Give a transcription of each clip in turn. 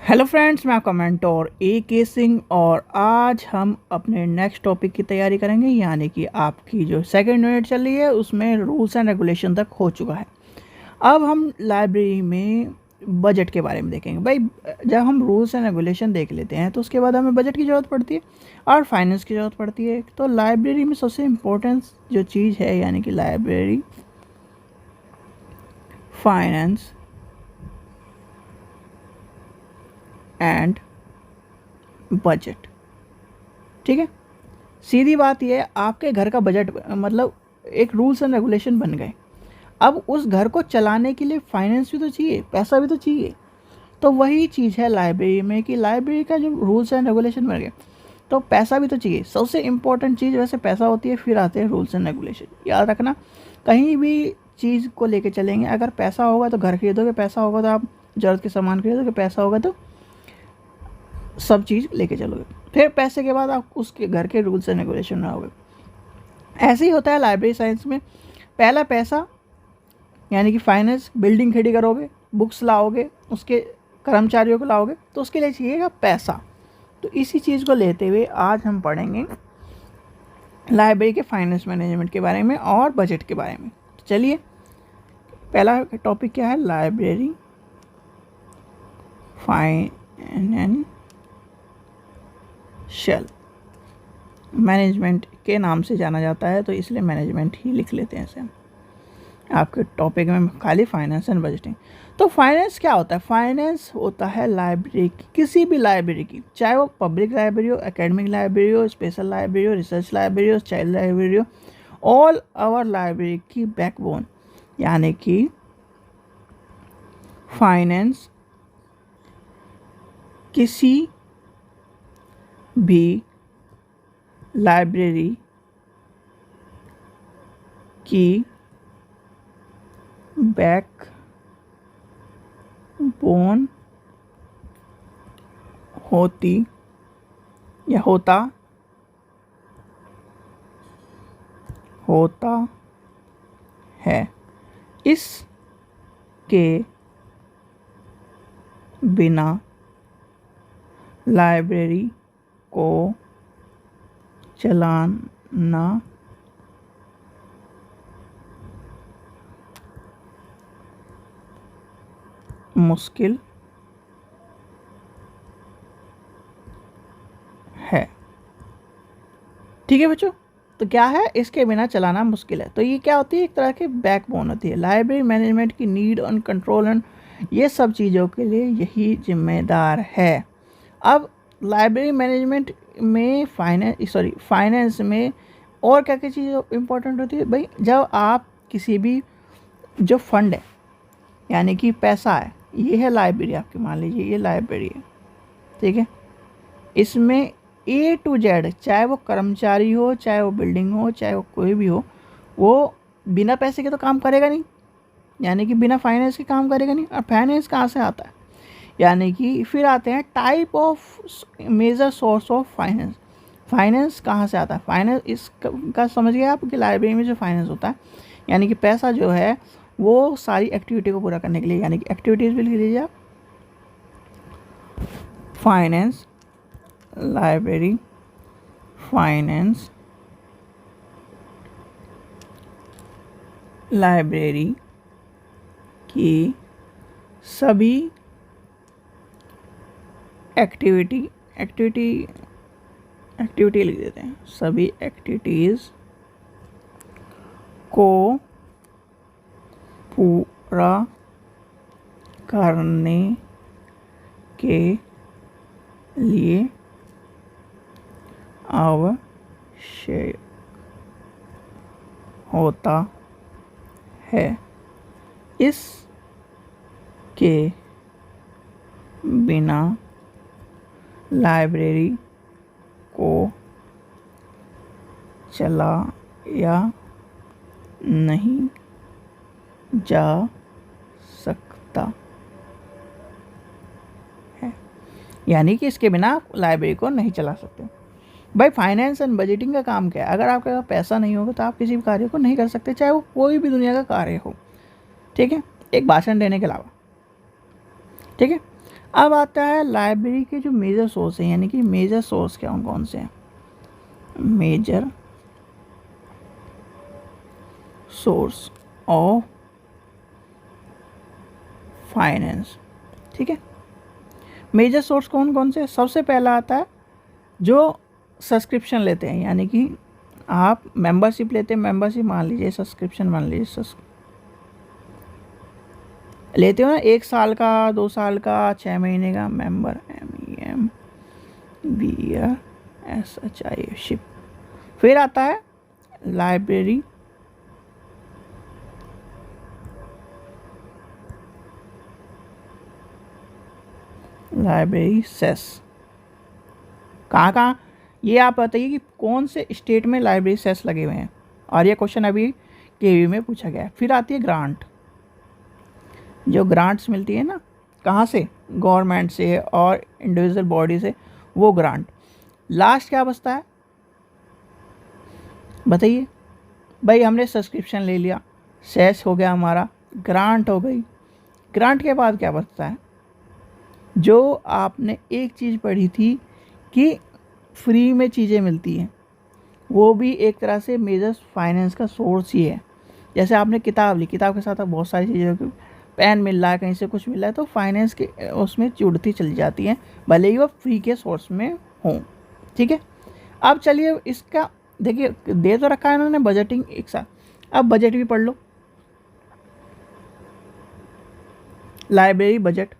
Hello friends, मैं आपका mentor के सिंह और आज हम अपने नेक्स्ट टॉपिक की तैयारी करेंगे। यानी कि आपकी जो सेकंड यूनिट चल रही है उसमें रूल्स एंड रेगुलेशन तक हो चुका है। अब हम लाइब्रेरी में बजट के बारे में देखेंगे। भाई, जब हम रूल्स एंड रेगुलेशन देख लेते हैं तो उसके बाद हमें बजट की ज़रूरत पड़ती है और फाइनेंस की ज़रूरत पड़ती है। तो लाइब्रेरी में सबसे इम्पोर्टेंट जो चीज़ है यानी कि लाइब्रेरी, फाइनेंस एंड बजट। ठीक है, सीधी बात यह है, आपके घर का बजट मतलब एक रूल्स एंड रेगुलेशन बन गए। अब उस घर को चलाने के लिए फाइनेंस भी तो चाहिए, पैसा भी तो चाहिए। तो वही चीज़ है लाइब्रेरी में कि लाइब्रेरी का जो रूल्स एंड रेगुलेशन बन गए तो पैसा भी तो चाहिए। सबसे इम्पोर्टेंट चीज़ वैसे पैसा होती है, फिर आते हैं रूल्स एंड रेगुलेशन। याद रखना, कहीं भी चीज़ को लेके चलेंगे, अगर पैसा होगा तो घर खरीदोगे, पैसा होगा तो आप ज़रूरत के सामान खरीदोगे, पैसा होगा तो सब चीज़ लेके चलोगे। फिर पैसे के बाद आप उसके घर के रूल्स एंड रेगुलेशन बनाओगे। ऐसे ही होता है लाइब्रेरी साइंस में। पहला पैसा यानी कि फाइनेंस, बिल्डिंग खड़ी करोगे, बुक्स लाओगे, उसके कर्मचारियों को लाओगे, तो उसके लिए चाहिएगा पैसा। तो इसी चीज़ को लेते हुए आज हम पढ़ेंगे लाइब्रेरी के फाइनेंस मैनेजमेंट के बारे में और बजट के बारे में। तो चलिए, पहला टॉपिक क्या है? लाइब्रेरी फाइनेंशियल मैनेजमेंट के नाम से जाना जाता है, तो इसलिए मैनेजमेंट ही लिख लेते हैं इसे। आपके टॉपिक में खाली फाइनेंस एंड बजटिंग। तो फाइनेंस क्या होता है? फाइनेंस होता है लाइब्रेरी की, किसी भी लाइब्रेरी की, चाहे वो पब्लिक लाइब्रेरी हो, एकेडमिक लाइब्रेरी हो, स्पेशल लाइब्रेरी हो, रिसर्च लाइब्रेरी हो, चाइल्ड लाइब्रेरी हो, ऑल आवर लाइब्रेरी की बैकबोन। यानी कि फाइनेंस किसी भी लाइब्रेरी की बैकबोन होती या होता है। इसके बिना लाइब्रेरी को चलाना मुश्किल है। ठीक है बच्चों, तो क्या है? इसके बिना चलाना मुश्किल है। तो ये क्या होती है? एक तरह की बैकबोन होती है लाइब्रेरी मैनेजमेंट की। नीड एंड कंट्रोल एंड ये सब चीज़ों के लिए यही जिम्मेदार है। अब लाइब्रेरी मैनेजमेंट में फाइनेंस में और क्या क्या चीज़ इंपॉर्टेंट होती है? भाई, जब आप किसी भी जो फंड है यानी कि पैसा है, ये है लाइब्रेरी आपकी, मान लीजिए ये लाइब्रेरी है, ठीक है। इसमें A to Z, चाहे वो कर्मचारी हो, चाहे वो बिल्डिंग हो, चाहे वो कोई भी हो, वो बिना पैसे के तो काम करेगा नहीं, यानी कि बिना फाइनेंस के काम करेगा नहीं। और फाइनेंस कहाँ से आता है? यानी कि फिर आते हैं type of major source of finance. Finance कहाँ से आता है? फाइनेंस इसका समझ गए आप कि लाइब्रेरी में जो फाइनेंस होता है यानी कि पैसा जो है वो सारी एक्टिविटी को पूरा करने के लिए, यानी कि एक्टिविटीज़ भी लिख लीजिए आप। फाइनेंस लाइब्रेरी, फाइनेंस लाइब्रेरी की सभी एक्टिविटी लिख देते हैं, सभी एक्टिविटीज़ को पूरा करने के लिए आवश्यक होता है। इसके बिना लाइब्रेरी को चलाया नहीं जा सकता है, यानी कि इसके बिना आप लाइब्रेरी को नहीं चला सकते। भाई, फाइनेंस एंड बजटिंग का काम क्या है? अगर आपके पास पैसा नहीं होगा तो आप किसी भी कार्य को नहीं कर सकते, चाहे वो कोई भी दुनिया का कार्य हो, ठीक है, एक भाषण देने के अलावा। ठीक है, अब आता है लाइब्रेरी के जो मेजर सोर्स हैं, यानी कि मेजर सोर्स क्या कौन से हैं, मेजर सोर्स ऑफ फाइनेंस। ठीक है, मेजर सोर्स कौन कौन से? सबसे पहला आता है जो सब्सक्रिप्शन लेते हैं, यानी कि आप मेंबरशिप लेते हैं, मेंबरशिप मान लीजिए, सब्सक्रिप्शन मान लीजिए, लेते हो ना, 1 साल का, 2 साल का, 6 महीने का, मेंबर MEMBER शिप। फिर आता है लाइब्रेरी सेस। कहाँ कहाँ, ये आप बताइए कि कौन से स्टेट में लाइब्रेरी सेस लगे हुए हैं, और ये क्वेश्चन अभी केवी में पूछा गया है। फिर आती है ग्रांट, जो ग्रांट्स मिलती है ना, कहाँ से, गवर्नमेंट से और इंडिविजुअल बॉडी से, वो ग्रांट। लास्ट क्या बचता है बताइए भाई, हमने सब्सक्रिप्शन ले लिया, सेस हो गया हमारा, ग्रांट हो गई, ग्रांट के बाद क्या बचता है, जो आपने एक चीज़ पढ़ी थी कि फ्री में चीज़ें मिलती हैं, वो भी एक तरह से मेजर फाइनेंस का सोर्स ही है। जैसे आपने किताब ली, किताब के साथ आप बहुत सारी चीज़ें, पेन मिल रहा है, कहीं से कुछ मिल रहा है, तो फाइनेंस के उसमें जुड़ती चली जाती हैं, भले ही वो फ्री के सोर्स में हों। ठीक है, अब चलिए इसका देखिए, दे तो रखा है इन्होंने बजटिंग एक साथ, अब बजट भी पढ़ लो, लाइब्रेरी बजट।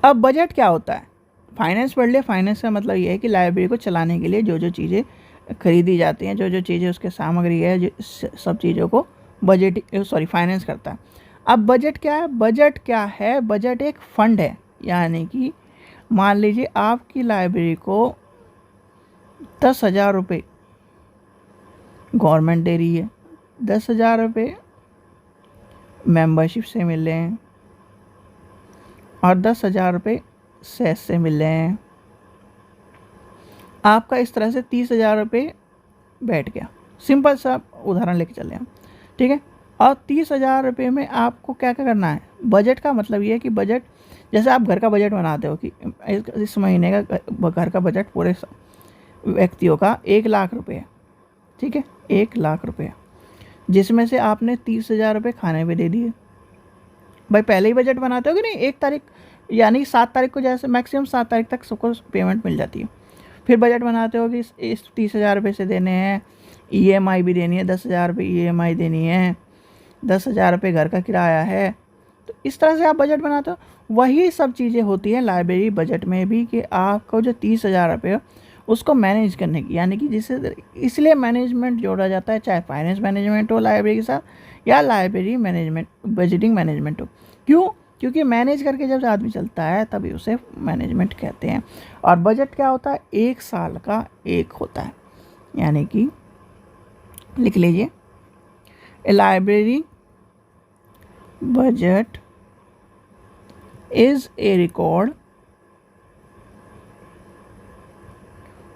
अब बजट क्या होता है, फाइनेंस पढ़ लिया, फाइनेंस का मतलब ये है कि लाइब्रेरी को चलाने के लिए जो जो चीज़ें खरीदी जाती हैं, जो जो चीज़ें उसके सामग्री है, सब चीज़ों को फाइनेंस करता है। अब बजट क्या है, बजट एक फंड है, यानी कि मान लीजिए आपकी लाइब्रेरी को 10,000 रुपये गवर्नमेंट दे रही है, 10,000 रुपये मेंबरशिप से मिल रहे हैं, और 10,000 रुपये सेस से मिल रहे हैं, आपका इस तरह से 30,000 रुपये बैठ गया। सिंपल सा उदाहरण लेके चले हम, ठीक है। और 30,000 रुपये में आपको क्या क्या करना है, बजट का मतलब ये है कि बजट, जैसे आप घर का बजट बनाते हो कि इस महीने का घर का बजट पूरे व्यक्तियों का 1,00,000 रुपये है, ठीक है, 1,00,000 रुपये, जिसमें से आपने 30,000 रुपये खाने पे दे दिए। भाई पहले ही बजट बनाते हो कि नहीं, 1 तारीख यानी 7 तारीख को, जैसे मैक्सिमम 7 तारीख तक सबको पेमेंट मिल जाती है। फिर बजट बनाते हो कि इस 30,000 रुपये से देने हैं, EMI भी देनी है, 10,000 रुपये EMI देनी है, 10,000 रुपये घर का किराया है, तो इस तरह से आप बजट बनाते हो। वही सब चीज़ें होती हैं लाइब्रेरी बजट में भी, कि आपको जो 30,000 रुपये उसको मैनेज करने की, यानी कि जिससे इसलिए मैनेजमेंट जोड़ा जाता है, चाहे फाइनेंस मैनेजमेंट हो लाइब्रेरी के साथ, या लाइब्रेरी मैनेजमेंट बजटिंग मैनेजमेंट हो। क्यों? क्योंकि मैनेज करके जब आदमी चलता है तभी उसे मैनेजमेंट कहते हैं। और बजट क्या होता है, 1 साल का एक होता है, यानी कि लिख लीजिए, library budget is a record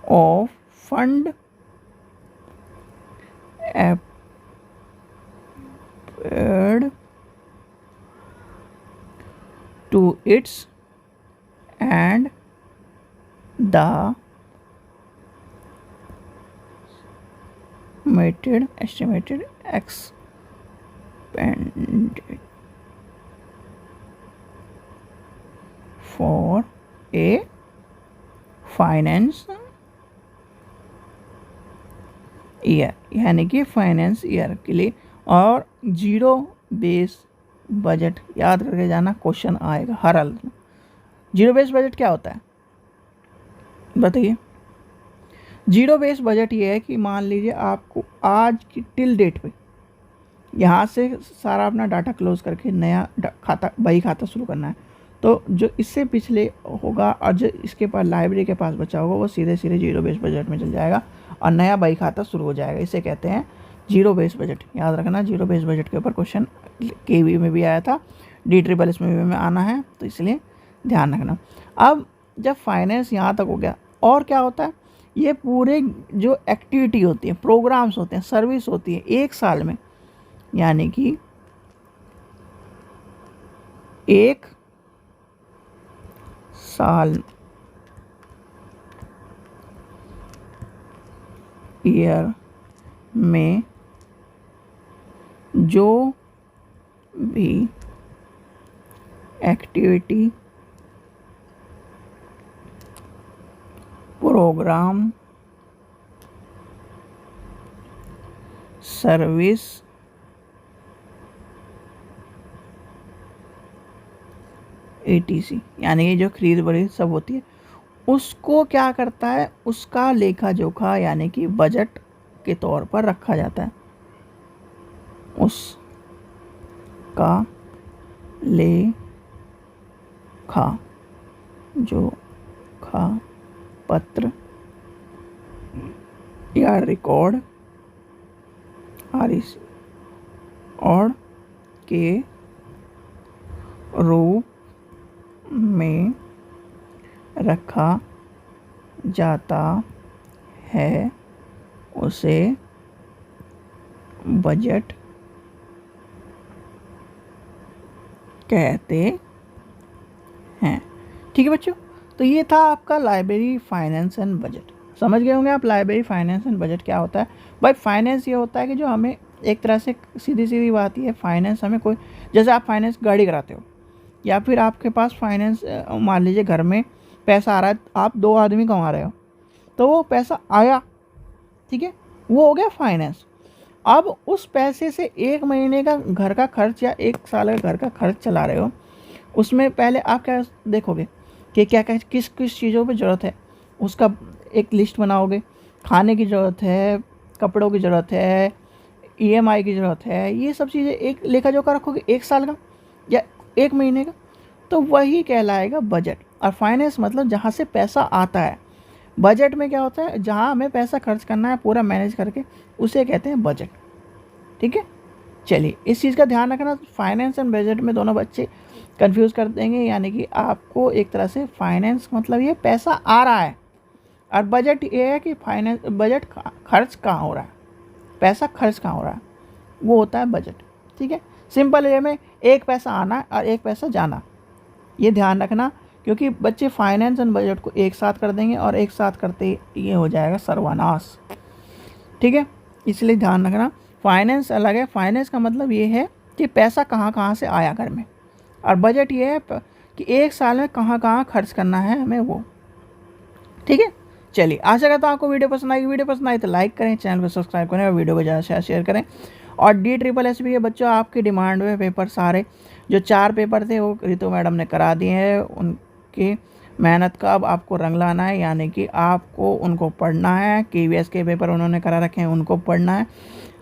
of fund applied to its and the estimated expended for a finance year, यानी कि फाइनेंस ईयर के लिए। और जीरो बेस बजट याद करके जाना, क्वेश्चन आएगा हर हाल में। जीरो बेस बजट क्या होता है बताइए। जीरो बेस बजट ये है कि मान लीजिए आपको आज की टिल डेट पे यहाँ से सारा अपना डाटा क्लोज करके नया खाता, बही खाता शुरू करना है, तो जो इससे पिछले होगा और जो इसके पास लाइब्रेरी के पास बचा होगा वो सीधे सीधे जीरो बेस बजट में चल जाएगा और नया बही खाता शुरू हो जाएगा। इसे कहते हैं जीरो बेस बजट। याद रखना, जीरो बेस बजट के ऊपर क्वेश्चन केवी में भी आया था, DSSS में आना है, तो इसलिए ध्यान रखना। अब जब फाइनेंस यहाँ तक हो गया, और क्या होता है, ये पूरे जो एक्टिविटी होती है, प्रोग्राम्स होते हैं, सर्विस होती है 1 साल में, यानी कि 1 साल ईयर में जो भी एक्टिविटी प्रोग्राम सर्विस ATC यानी कि जो खरीद बड़ी सब होती है उसको क्या करता है, उसका लेखा जोखा यानी कि बजट के तौर पर रखा जाता है। उसका लेखा जोखा पत्र या रिकॉर्ड REC और के रूप में रखा जाता है, उसे बजट कहते हैं। ठीक है बच्चों, तो ये था आपका लाइब्रेरी फाइनेंस एंड बजट। समझ गए होंगे आप लाइब्रेरी फाइनेंस एंड बजट क्या होता है। भाई फाइनेंस ये होता है कि जो हमें एक तरह से सीधी सीधी बात ही है, फाइनेंस हमें कोई, जैसे आप फाइनेंस गाड़ी कराते हो या फिर आपके पास फाइनेंस मान लीजिए घर में पैसा आ रहा है, आप 2 आदमी कमा रहे हो तो वो पैसा आया, ठीक है, वो हो गया फाइनेंस। अब उस पैसे से 1 महीने का घर का खर्च या 1 साल का घर का खर्च चला रहे हो, उसमें पहले आप क्या देखोगे कि क्या क्या किस किस चीज़ों पे ज़रूरत है, उसका एक लिस्ट बनाओगे। खाने की ज़रूरत है, कपड़ों की ज़रूरत है, EMI की ज़रूरत है, ये सब चीज़ें एक लेखा जोखा रखोगे 1 साल का या 1 महीने का, तो वही कहलाएगा बजट। और फाइनेंस मतलब जहाँ से पैसा आता है। बजट में क्या होता है, जहाँ हमें पैसा खर्च करना है पूरा मैनेज करके, उसे कहते हैं बजट। ठीक है, चलिए इस चीज़ का ध्यान रखना। फाइनेंस एंड बजट में दोनों बच्चे कंफ्यूज कर देंगे, यानी कि आपको एक तरह से फाइनेंस मतलब ये पैसा आ रहा है और बजट ये है कि फाइनेंस बजट खर्च कहाँ हो रहा है, पैसा खर्च कहाँ हो रहा है, वो होता है बजट। ठीक है, सिंपल वे में एक पैसा आना और एक पैसा जाना, ये ध्यान रखना, क्योंकि बच्चे फाइनेंस एंड बजट को एक साथ कर देंगे और एक साथ करते ये हो जाएगा सर्वनाश। ठीक है, इसलिए ध्यान रखना फाइनेंस अलग है। फाइनेंस का मतलब ये है कि पैसा कहाँ कहाँ से आया घर में, और बजट ये है कि 1 साल में कहाँ कहाँ खर्च करना है हमें वो। ठीक है, चलिए आशा करता हूँ आपको वीडियो पसंद आएगी। वीडियो पसंद आई तो लाइक करें, चैनल को सब्सक्राइब करें और वीडियो को ज़्यादा से शेयर करें। और DSSS के बच्चों आपकी डिमांड में पेपर सारे जो 4 पेपर थे वो रितु मैडम ने करा दिए हैं। उनकी मेहनत का अब आपको रंग लाना है, यानी कि आपको उनको पढ़ना है। KVS के पेपर उन्होंने करा रखे हैं, उनको पढ़ना है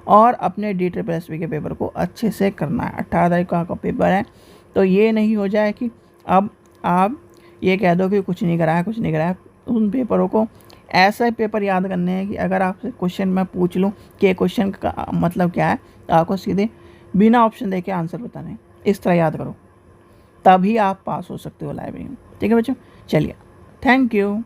और अपने DSSS के पेपर को अच्छे से करना है। 18 तारीख का पेपर है, तो ये नहीं हो जाए कि अब आप ये कह दो कि कुछ नहीं कराया कुछ नहीं कराया। उन पेपरों को ऐसा पेपर याद करने हैं कि अगर आपसे क्वेश्चन मैं पूछ लूँ कि क्वेश्चन का मतलब क्या है, तो आपको सीधे बिना ऑप्शन देके आंसर बताना है। इस तरह याद करो, तभी आप पास हो सकते हो लाइब्रेरी में। ठीक है बच्चों, चलिए थैंक यू।